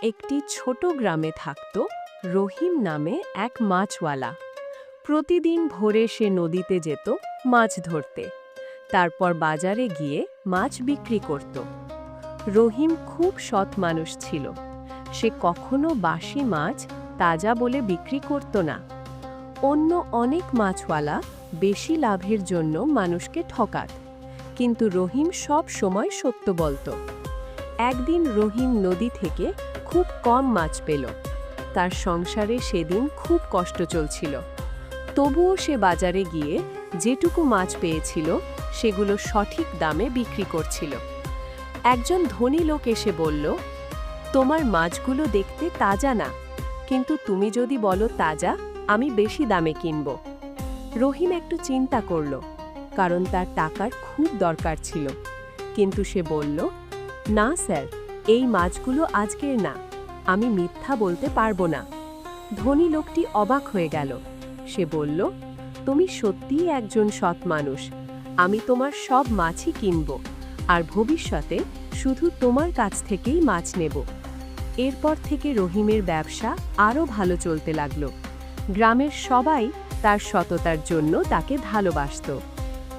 একটি ছোট গ্রামে থাকত রহিম নামে এক মাছওয়ালা। প্রতিদিন ভোরে সে নদীতে যেত মাছ ধরতে, তারপর বাজারে গিয়ে মাছ বিক্রি করত। রহিম খুব সৎ মানুষ ছিল। সে কখনো বাসি মাছ তাজা বলে বিক্রি করত না। অন্য অনেক মাছওয়ালা বেশি লাভের জন্য মানুষকে ঠকাত, কিন্তু রহিম সব সময় সত্য বলত। একদিন রহিম নদী থেকে খুব কম মাছ পেল। তার সংসারে সেদিন খুব কষ্ট চলছিল। তবুও সে বাজারে গিয়ে যেটুকু মাছ পেয়েছিল সেগুলো সঠিক দামে বিক্রি করছিল। একজন ধনী লোক এসে বলল, তোমার মাছগুলো দেখতে তাজা না, কিন্তু তুমি যদি বলো তাজা, আমি বেশি দামে কিনব। রহিম একটু চিন্তা করল, কারণ তার টাকার খুব দরকার ছিল। কিন্তু সে বলল, না স্যার, এই মাছগুলো আজকের না, আমি মিথ্যা বলতে পারবো না। ধনী লোকটি অবাক হয়ে গেল। সে বলল, তুমি সত্যিই একজন সৎ মানুষ। আমি তোমার সব মাছই কিনব, আর ভবিষ্যতে শুধু তোমার কাছ থেকেই মাছ নেব। এরপর থেকে রহিমের ব্যবসা আরও ভালো চলতে লাগল। গ্রামের সবাই তার সততার জন্য তাকে ভালোবাসত।